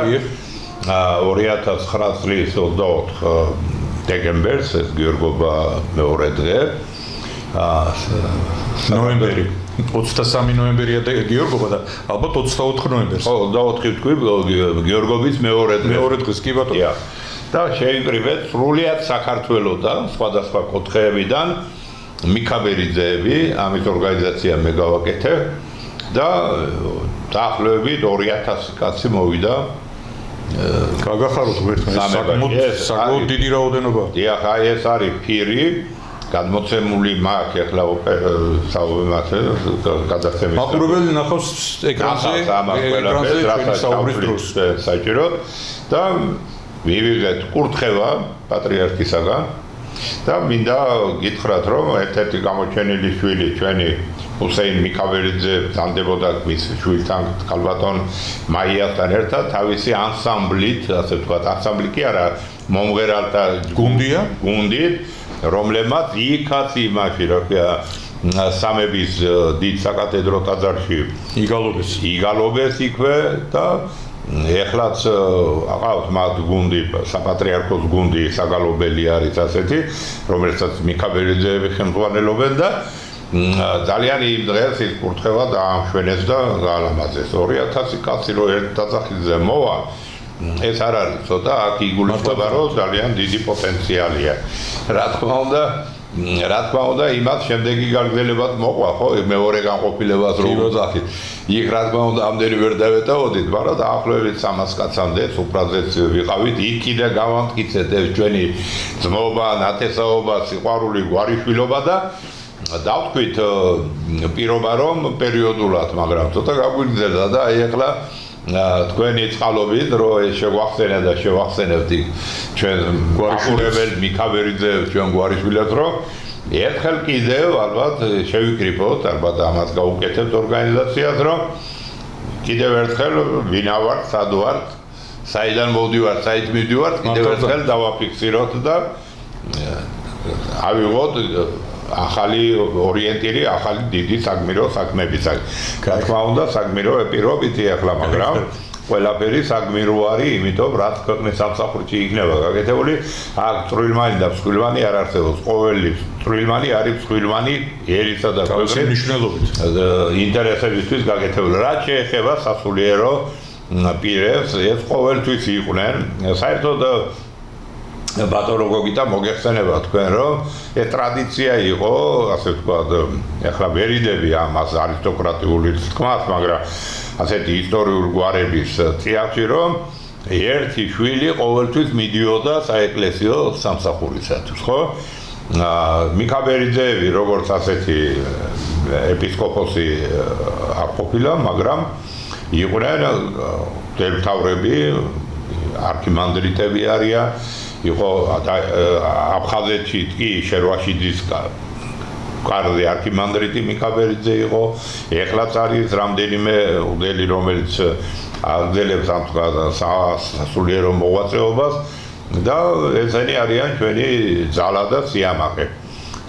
2009 წლის 24 დეკემბერს ეს გიორგობა მეორე დღე ნოემბერი 23 ნოემბერია გიორგობა და ალბათ 24 ნოემბერს. ხო, 24 თქვი გიორგობის მეორე დღეს კი ბატონო. და შეიკრიბეთ სრულიად საქართველოსთან სხვადასხვა კუთხეებიდან მიქაბერიძეები, ამის ორგანიზაცია მე გავაკეთე და დაახლოებით 2000 კაცი მოვიდა. გაგახაროთ გვერდთან, საკმაოდ დიდი რაოდენობა. დიახ, აი ეს არის ფირი, გადმოცემული მაქვს ახლა საუბარზე, გადაცემის. მაყურებელი ნახავს ეკრანზე ჩვენი საუბრის დროს საჭიროდ და მივიღეთ კურთხევა პატრიარქისაგან და მინდა გითხრათ, რომ ერთ-ერთი გამოჩენილი შვილი ჩვენი ჰუსეინ მიქაბერიძე ბრძანდებოდა მის შვილთან ქალბატონ მაიასთან ერთად თავისი ანსამბლით, ასე ვთქვათ, ანსამბლი კი არა, მომღერალთა გუნდით, რომლებმაც იქაც იმაში, რა ქვია, სამების დიდ საკათედრო ტაძარში იგალობეს იქვე და ეხლაც აყავთ მათ გუნდი, საპატრიარქოს გუნდი საგალობელი არის ასეთი, რომელსაც მიქაბერიძეები ხელმძღვანელობენ და ძალიან იმ დღეს ის კურთხევა დაამშვენეს და გაალამაზეს. 2000 კაცი რო ერთ დაწახიძე მოვა, ეს არ არის ცოტა, აქ იგულისხმება, რომ ძალიან დიდი პოტენციალია. რა თქმა უნდა, რა თქმა უნდა, იმათ შემდეგი გაგრძელებად მოყვა, ხო, მეორე განყოფილებას რო უძახით. იქ რა თქმა უნდა, ამდენი ვერ დავეტაოდით, მაგრამ დაახლოებით 300 კაცამდე სუფრაზეც ვიყავით. იქ კიდე გავამტკიცეთ ჩვენი ძმობა, ნათესაობა, სიყვარული, გვარიშვილობა და დავთქვით პირობა რომ პერიოდულად, მაგრამ ცოტა გაგვიგრძელდა და აი ახლა თქვენი წყალობით რომ ეს შეგვახსენა და შევახსენებთ ჩვენ გვარიშვილებს მიქაბერიძე ჩვენ გვარიშვილებს რომ ერთხელ კიდევ ალბათ შევიკრიფოთ ალბათ ამას გაუკეთებთ ორგანიზაციას რომ კიდევ ერთხელ ვინა ვართ, სად ვართ, საიდან მოვდივართ, საით მივდივართ, კიდევ ერთხელ დავაფიქსიროთ და ავიღოთ ახალი ორიენტირი, ახალი დიდი საგმირო საქმეებისაკენ. რა თქმა უნდა, საგმირო პირობითი ახლა, მაგრამ ყველაფერი საგმირო არის, იმიტომ რაც ქვეყნის სამსახურში იქნება გაკეთებული, აქ წვრილმანი და მსხვილმანი არ არსებობს. ყოველი წვრილმანი არის მსხვილმანი ერისა და ქვეყნის მნიშვნელობით ინტერესებისთვის გაკეთებული. რაც შეეხება სასულიერო პირებს, ეს ყოველთვის იყვნენ. საერთოდ ბატონო გოგიტა მოგეხსენება თქვენ რომ ეს ტრადიცია იყო, ასე ვთქვათ, ახლა ვერიდები ამას არისტოკრატიული თქმას, მაგრამ ასეთი ისტორიულ გვარების წიაღში რომ ერთი შვილი ყოველთვის მიდიოდა საეკლესიო სამსახურისათვის, ხო? მიქაბერიძეები როგორც ასეთი ეპისკოპოსი არ ყოფილა, მაგრამ იყვნენ მთავრები, არქიმანდრიტები არიან. იყო აფხაზეთში კი შერვაშიძის კარზე არქიმანდრიტი მიქაბერიძე იყო, ეხლაც არის რამდენიმე უდელი რომელიც აგრძელებს ამ სასულიერო მოღვაწეობას და ესენი არიან ჩვენი ძალა და სიამაყე.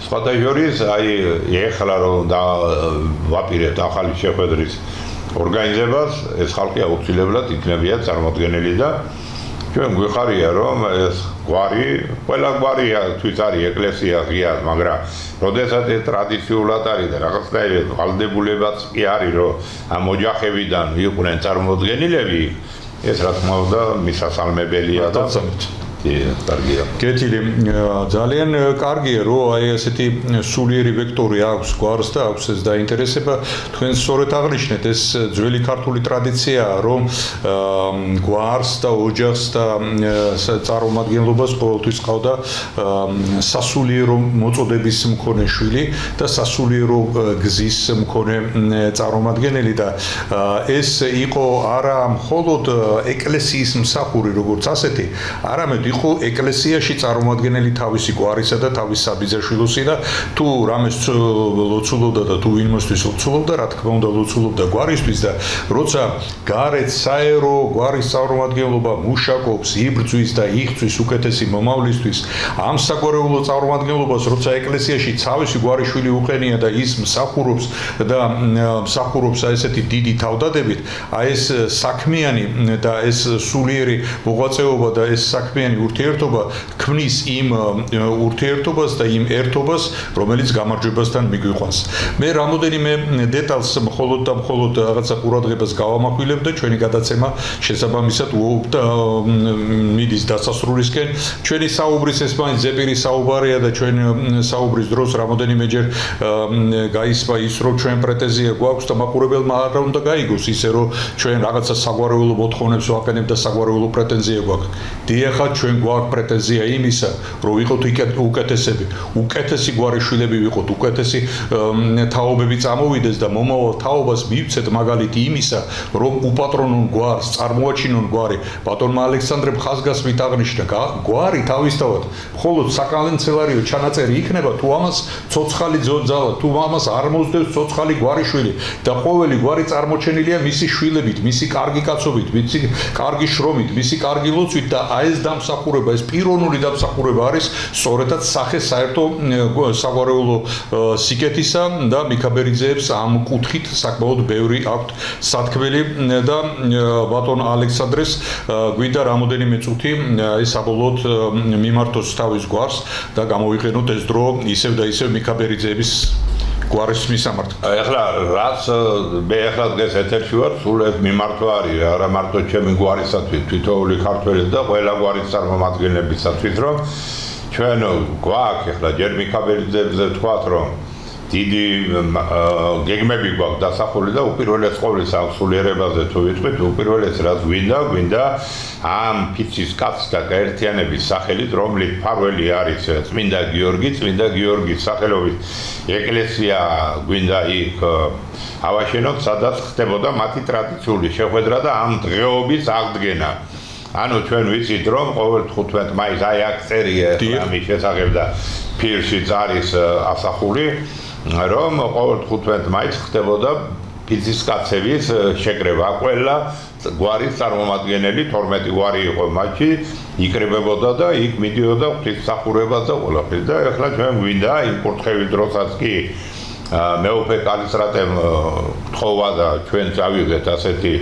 სხვათა შორის აი ეხლა რომ ვაპირებთ ახალი შეხვედრის ორგანიზებას, ეს ხალხი აუცილებლად იქნებიან წარმოდგენილი და ჩვენ გვიხარია რომ ეს გვარი, ყველა გვარია თვით არის ეკლესია ღია, მაგრამ როდესაც ეს ტრადიციულად არის და რაღაცნაირი ვალდებულებაც კი არის რომ ამ ოჯახებიდან იყვნენ წარმოდგენილები, ეს რა თქმა უნდა მისასალმებელია და კარგია. კეთილი, ძალიან კარგია რომ აი ასეთი სულიერი ვექტორი აქვს გვარს და აქვს ეს დაინტერესება. თქვენ სწორედ აღნიშნეთ, ეს ძველი ქართული ტრადიციაა, რომ გვარს და ოჯახს და წარმომადგენლობას ყოველთვის ყავდა სასულიერო მოწოდების მქონე შვილი და სასულიერო გზის მქონე წარმომადგენელი და ეს იყო არა მხოლოდ ეკლესიის მსახური როგორც ასეთი, არამედ იყო ეკლესიაში წარმოადგენელი თავისი გვარისა და თავის საბიძაშვილოსი და თუ რამეს ლოცულობდა და თუ ვინმესთვის ლოცულობდა, რა თქმა უნდა ლოცულობდა გვარისთვის და როცა გარეთ საერო გვარის წარმომადგენლობა მუშაკობს, იბრძვის და იღწვის უკეთესი მომავლისთვის, ამ საგვარეულო წარმომადგენლობას როცა ეკლესიაში თავისი გვარიშვილი უყენია და ის მსახურობს და მსახურობს ესეთი დიდი თავდადებით, აი ეს საქმიანი და ეს სულიერი მოღვაწეობა და ეს საქმიანი ურთიერთობა ქმნის იმ ურთიერთობას და იმ ერთობას, რომელიც გამარჯვებასთან მიგვიყვანს. მე რამოდენიმე დეტალს მხოლოდ და მხოლოდ რაღაცა ყურადღებას გავამახვილებ და ჩვენი გადაცემა შესაბამისად მიდის დასასრულისკენ. ჩვენი საუბრის ეს მაინც ზეპირი საუბარია და ჩვენ საუბრის დროს რამოდენიმეჯერ გაისმა ის, რომ ჩვენ პრეტენზია გვაქვს და მაყურებელმა არ უნდა გაიგოს ისე, რომ ჩვენ რაღაცა საგვარეულო მოთხოვნებს ვაყენებთ და საგვარეულო პრეტენზია გვაქვს. დიახ, ჩვენ გვაქვს პრეტენზია იმისა, რომ ვიყოთ უკეთესები, უკეთესი გვარიშვილები ვიყოთ, უკეთესი თაობები წამოვიდეს და მომავალ თაობას მივცეთ მაგალითი იმისა, რომ უპატრონონ გვარს, წარმოაჩინონ გვარი. ბატონმა ალექსანდრე ხაზგასმით აღნიშნა, გვარი თავისთავად მხოლოდ საკანცელერიო ჩანაწერი იქნება, თუ ამას ცოცხალი ძალა, თუ ამას არ მოსდევს ცოცხალი გვარიშვილი და ყოველი გვარი წარმოჩენილია მისი შვილებით, მისი კარგი კაცობით, მისი კარგი შრომით, მისი კარგი ლოცვით და აი ეს დამსახურება, ეს პიროვნული დამსახურება არის სწორედაც სახე საერთო საგვარეულო სიკეთისა და მიქაბერიძეებს ამ კუთხით საკმაოდ ბევრი აქვთ სათქმელი და ბატონ ალექსანდრეს გვინდა რამოდენიმე წუთი საბოლოოდ მიმართოს თავის გვარს და გამოვიყენოთ ეს დრო ისევ და ისევ მიქაბერიძეების გვარის მისამართად. ახლა რაც მე ახლა დღეს ეთერში ვარ, სულ ეს მიმართვა არის არა მარტო ჩემი გვარისათვის, თითოეული ქართველის და ყველა გვარის წარმომადგენლებისათვის, რომ ჩვენ გვაქვს ახლა ჯერ მიქაბელიძეებზე ვთქვათ, რომ დიდი გეგმები გვაქვს დასახული და უპირველეს ყოვლისა აღსულიერებაზე თუ ვიტყვით, უპირველეს რაც გვინდა ამ ფიცის კაცთა გაერთიანების სახელით, რომლის მფარველი არის წმინდა გიორგის სახელობის ეკლესია გვინდა იქ ავაშენოთ, სადაც ხდებოდა მათი ტრადიციული შეხვედრა და ამ დღეობის აღდგენა. ანუ ჩვენ ვიცით, რომ ყოველ 15 მაისს აი აქ წერია ამის შესახებ და ფირშიც არის ასახული, რომ ყოველ 15 მაისს ხდებოდა ფიცის კაცების შეკრება. ყველა გვარის წარმომადგენელი 12 გვარი იყო მათში, იკრებებოდა და იქ მიდიოდა ღვთისმსახურებას და ყველაფერს. და ახლა ჩვენ გვინდა იმ კურთხევის დროსაც კი მეუფე კალისტრატემ თხოვა და ჩვენ წავიღეთ ასეთი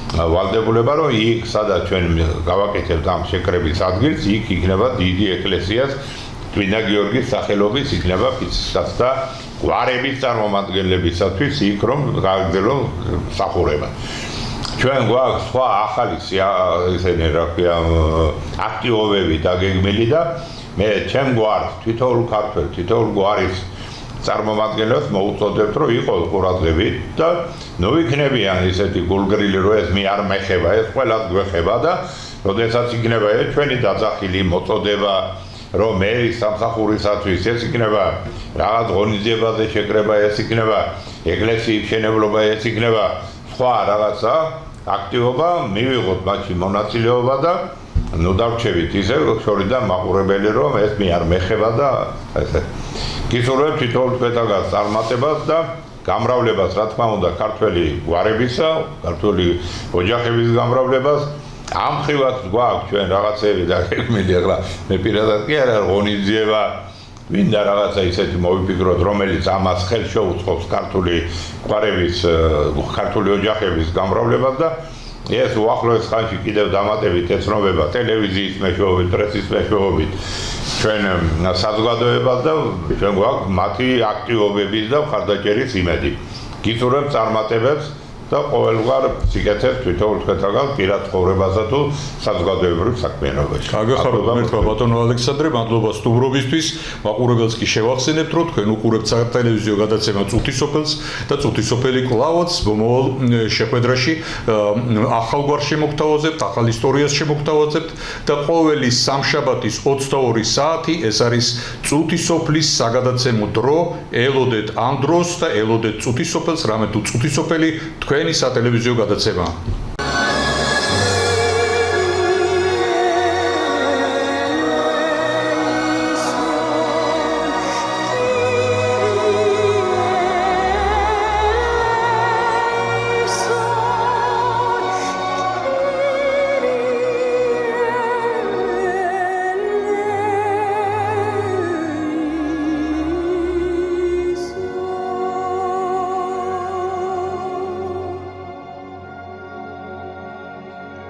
ვალდებულება, რომ იქ სადაც ჩვენ გავაკეთებთ ამ შეკრების ადგილს, იქ იქნება დიდი ეკლესიას წმინდა გიორგის სახელობის იქნება ფიცის კაცთა გვარების წარმომადგენლებისათვის იქ რომ გააგრძელონ მსახურება. ჩვენ გვაქვს სხვა ახალი ესენი რა ქვია აქტივობები დაგეგმილი და მე ჩემ გვარს თითოეულ ქართველ თითოეულ გვარის წარმომადგენლებს მოუწოდებთ, რომ იყოს ყურადღებით და ნუ იქნებიან ისეთი გულგრილი, რომ ეს მე არ მეხება, ეს ყველას გვეხება და როდესაც იქნება ჩვენი დაძახილი მოწოდება, რომ მერის სამსახურისათვის ეს იქნება რაღაც ღონისძიებაზე შეკრება, ეს იქნება ეკლესიის მშენებლობა, ეს იქნება სხვა რაღაცა აქტივობა, მივიღოთ მათში მონაწილეობა და ნუ დავრჩებით ისე შორიდან მაყურებელი, რომ ეს მე არ მეხება და ესე გისურვებ თითოეულ პედაგოგს წარმატებას და გამრავლებას, რა თქმა უნდა, ქართველი გვარებისა, ქართული ოჯახების გამრავლებას. ამ ხრივაც გვაქვს ჩვენ რაღაცები დაგეგმილი, ახლა მე პირადად კი არა ღონისძიება მინდა რაღაცა ისეთი მოვიფიქროთ, რომელიც ამას ხელს შეუწყობს ქართული გვარების, ქართული ოჯახების გამრავლებას და ეს უახლოეს ხანში კიდევ დამატებით ეცნობება ტელევიზიის მეშვეობით, პრესის მეშვეობით ჩვენ საზოგადოებას და ჩვენ გვაქვს მათი აქტივობების და მხარდაჭერის იმედი. გისურვებთ წარმატებებს და ყოველგვარ სიკეთეს თვითონ თქვენთაგან პირად ცხოვრებასა თუ საზოგადოებრივ საქმიანობაში. გაგახაროთ მერტვა ბატონო ალექსანდრე, მადლობა სტუმრობისთვის. მაყურებელს კი შევახსენებთ, რომ თქვენ უყურებთ სატელევიზიო გადაცემა წუთისოფელს და წუთისოფელი კლავაც მომავალ შეხვედრაში ახალ გვარს შემოგთავაზებთ, ახალ ისტორიას შემოგთავაზებთ და ყოველი სამშაბათის 22 საათი ეს არის წუთისოფლის საგადაცემო დრო. ელოდეთ ამ დროს და ელოდეთ წუთისოფელს, რამე თუ წუთისოფელი თქვენი სატელევიზიო გადაცემა.